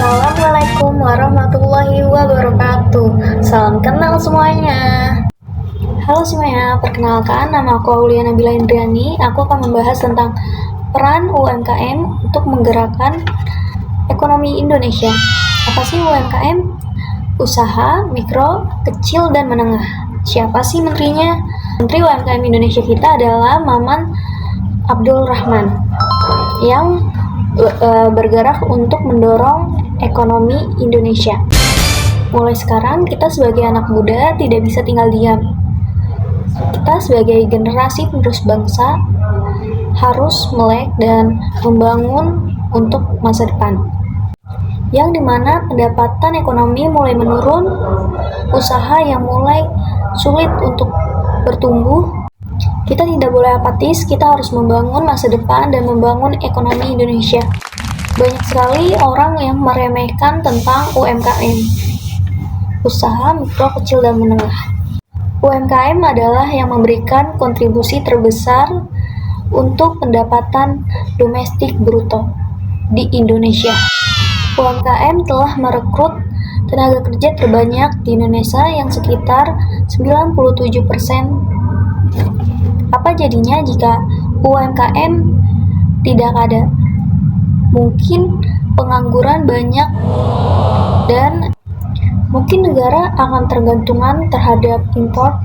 Assalamualaikum warahmatullahi wabarakatuh. Salam kenal semuanya. Halo semuanya, perkenalkan nama aku Aulia Nabila Indriani. Aku akan membahas tentang peran UMKM untuk menggerakkan ekonomi Indonesia. Apa sih UMKM? Usaha mikro, kecil, dan menengah. Siapa sih menterinya? Menteri UMKM Indonesia kita adalah Maman Abdul Rahman yang bergerak untuk mendorong ekonomi Indonesia. Mulai sekarang kita sebagai anak muda tidak bisa tinggal diam. Kita sebagai generasi penerus bangsa harus melek dan membangun untuk masa depan. Yang dimana pendapatan ekonomi mulai menurun, usaha yang mulai sulit untuk bertumbuh. Kita tidak boleh apatis, kita harus membangun masa depan dan membangun ekonomi Indonesia. Banyak sekali orang yang meremehkan tentang UMKM, usaha mikro, kecil, dan menengah. UMKM adalah yang memberikan kontribusi terbesar untuk pendapatan domestik bruto di Indonesia. UMKM telah merekrut tenaga kerja terbanyak di Indonesia yang sekitar 97%. Apa jadinya jika UMKM tidak ada? Mungkin pengangguran banyak dan mungkin negara akan tergantungan terhadap impor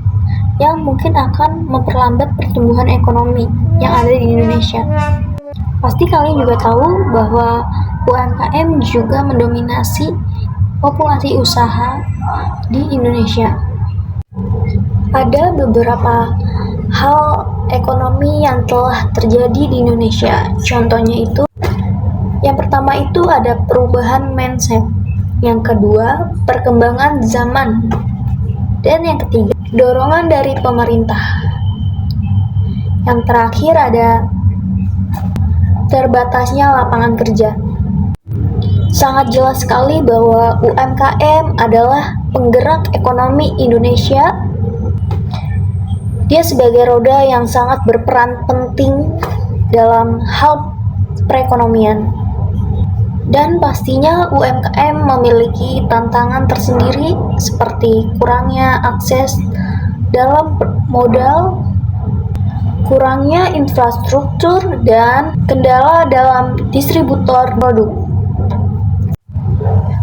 yang mungkin akan memperlambat pertumbuhan ekonomi yang ada di Indonesia. Pasti kalian juga tahu bahwa UMKM juga mendominasi populasi usaha di Indonesia. Ada beberapa hal ekonomi yang telah terjadi di Indonesia. Contohnya itu, yang pertama itu ada perubahan mindset. Yang kedua, perkembangan zaman. Dan yang ketiga, dorongan dari pemerintah. Yang terakhir ada terbatasnya lapangan kerja. Sangat jelas sekali bahwa UMKM adalah penggerak ekonomi Indonesia. Dia sebagai roda yang sangat berperan penting dalam hal perekonomian. Dan pastinya UMKM memiliki tantangan tersendiri seperti kurangnya akses dalam modal, kurangnya infrastruktur, dan kendala dalam distributor produk.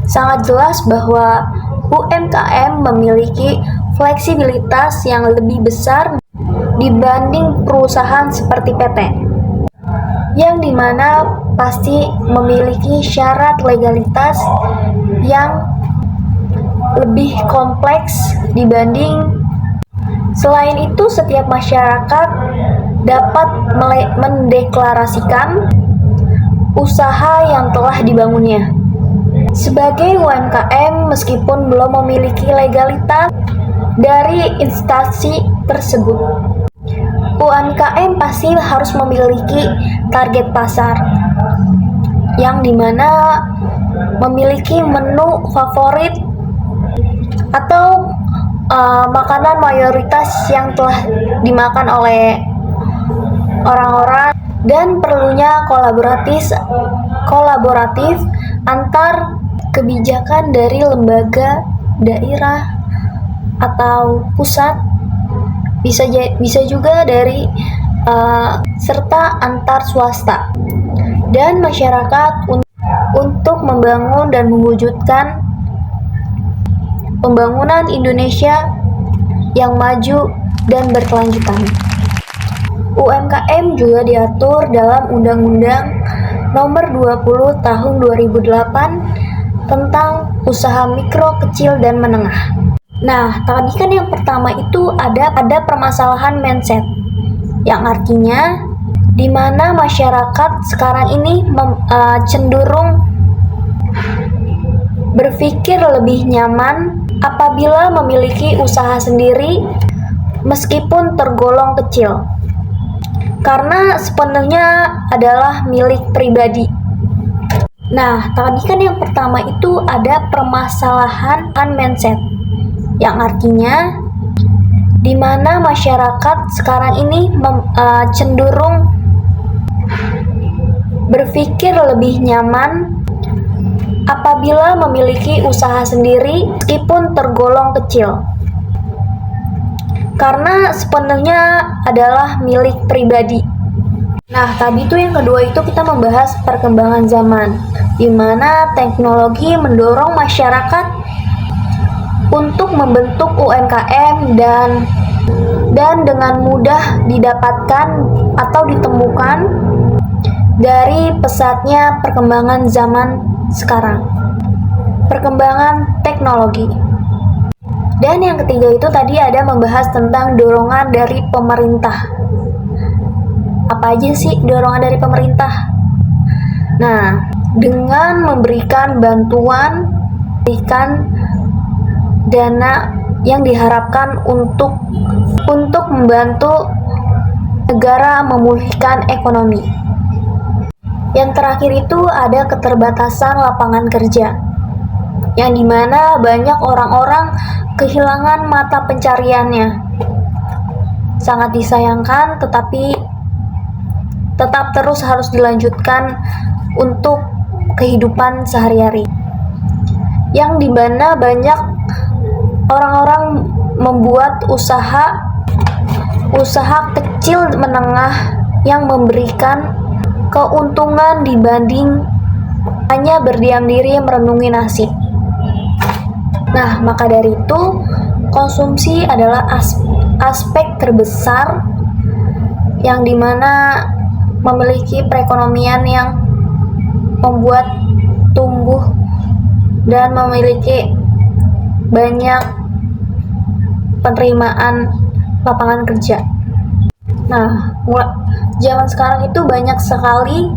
Sangat jelas bahwa UMKM memiliki fleksibilitas yang lebih besar dibanding perusahaan seperti PT, yang dimana pasti memiliki syarat legalitas yang lebih kompleks dibanding. Selain itu, setiap masyarakat dapat mendeklarasikan usaha yang telah dibangunnya. Sebagai UMKM, meskipun belum memiliki legalitas dari instansi tersebut, UMKM pasti harus memiliki target pasar yang dimana memiliki menu favorit atau makanan mayoritas yang telah dimakan oleh orang-orang, dan perlunya kolaboratif antar kebijakan dari lembaga, daerah, atau pusat, bisa juga dari serta antar swasta dan masyarakat untuk membangun dan mewujudkan pembangunan Indonesia yang maju dan berkelanjutan. UMKM juga diatur dalam Undang-Undang Nomor 20 Tahun 2008 tentang usaha mikro, kecil, dan menengah. Nah, tadi kan yang pertama itu ada permasalahan mindset, yang artinya di mana masyarakat sekarang ini cenderung berpikir lebih nyaman apabila memiliki usaha sendiri meskipun tergolong kecil, karena sepenuhnya adalah milik pribadi. Nah, tadi kan yang pertama itu ada permasalahan mindset, yang artinya di mana masyarakat sekarang ini cenderung berpikir lebih nyaman apabila memiliki usaha sendiri meskipun tergolong kecil. Karena sepenuhnya adalah milik pribadi. Nah, tadi itu yang kedua itu kita membahas perkembangan zaman, di mana teknologi mendorong masyarakat untuk membentuk UMKM dan dengan mudah didapatkan atau ditemukan dari pesatnya perkembangan zaman sekarang, perkembangan teknologi. Dan yang ketiga itu tadi ada membahas tentang dorongan dari pemerintah. Apa aja sih dorongan dari pemerintah? Nah, dengan memberikan bantuan, memberikan dana yang diharapkan untuk membantu negara memulihkan ekonomi. Yang terakhir itu ada keterbatasan lapangan kerja, yang dimana banyak orang-orang kehilangan mata pencariannya. Sangat disayangkan, tetapi tetap terus harus dilanjutkan untuk kehidupan sehari-hari. Yang dimana banyak orang-orang membuat usaha kecil menengah yang memberikan keuntungan dibanding hanya berdiam diri merenungi nasib. Nah, maka dari itu konsumsi adalah aspek terbesar yang dimana memiliki perekonomian yang membuat tumbuh dan memiliki banyak penerimaan lapangan kerja. Nah, zaman sekarang itu banyak sekali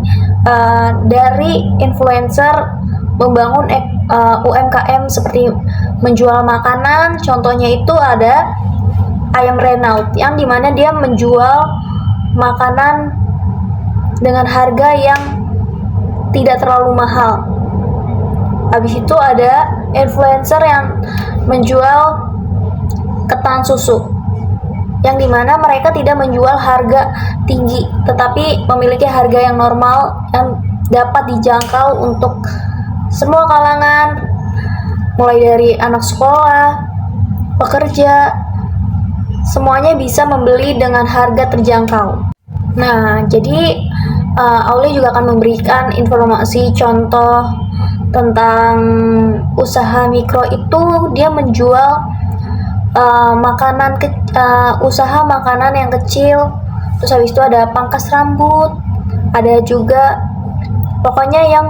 dari influencer membangun UMKM seperti menjual makanan. Contohnya itu ada Ayam Renault, yang dimana dia menjual makanan dengan harga yang tidak terlalu mahal. Habis itu ada influencer yang menjual ketan susu, yang dimana mereka tidak menjual harga tinggi, tetapi memiliki harga yang normal yang dapat dijangkau untuk semua kalangan, mulai dari anak sekolah, pekerja, semuanya bisa membeli dengan harga terjangkau. Nah, jadi Aulia juga akan memberikan informasi contoh tentang usaha mikro itu. Dia menjual usaha makanan yang kecil, terus habis itu ada pangkas rambut, ada juga pokoknya yang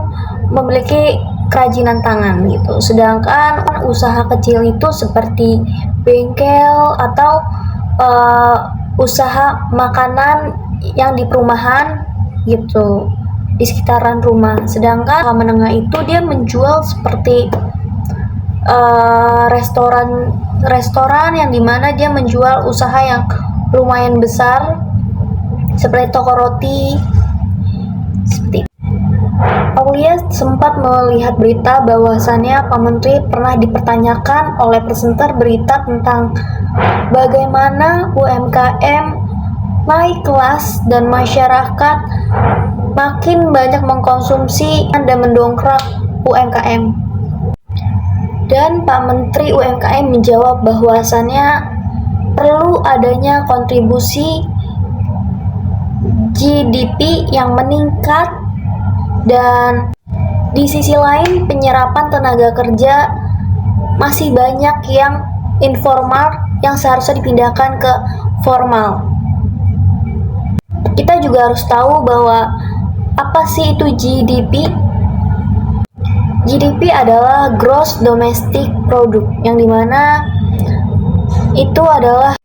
memiliki kerajinan tangan gitu. Sedangkan usaha kecil itu seperti bengkel atau usaha makanan yang di perumahan gitu, di sekitaran rumah. Sedangkan menengah itu dia menjual seperti restoran yang dimana dia menjual usaha yang lumayan besar seperti toko roti seperti itu. Aulia sempat melihat berita bahwasannya Pak Menteri pernah dipertanyakan oleh presenter berita tentang bagaimana UMKM naik kelas dan masyarakat makin banyak mengkonsumsi dan mendongkrak UMKM. Dan Pak Menteri UMKM menjawab bahwasannya perlu adanya kontribusi GDP yang meningkat, dan di sisi lain penyerapan tenaga kerja masih banyak yang informal yang seharusnya dipindahkan ke formal. Kita juga harus tahu bahwa apa sih itu GDP? GDP adalah Gross Domestic Product, yang dimana itu adalah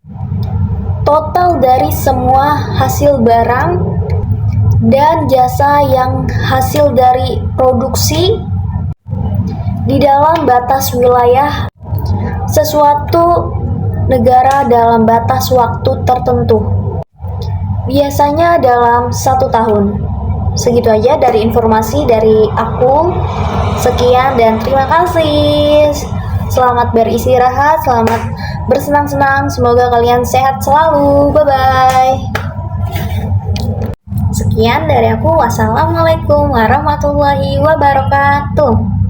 total dari semua hasil barang dan jasa yang hasil dari produksi di dalam batas wilayah sesuatu negara dalam batas waktu tertentu, biasanya dalam 1 tahun. Segitu aja dari informasi dari aku. Sekian dan terima kasih. Selamat beristirahat, selamat bersenang-senang. Semoga kalian sehat selalu. Bye-bye. Sekian dari aku. Wassalamualaikum warahmatullahi wabarakatuh.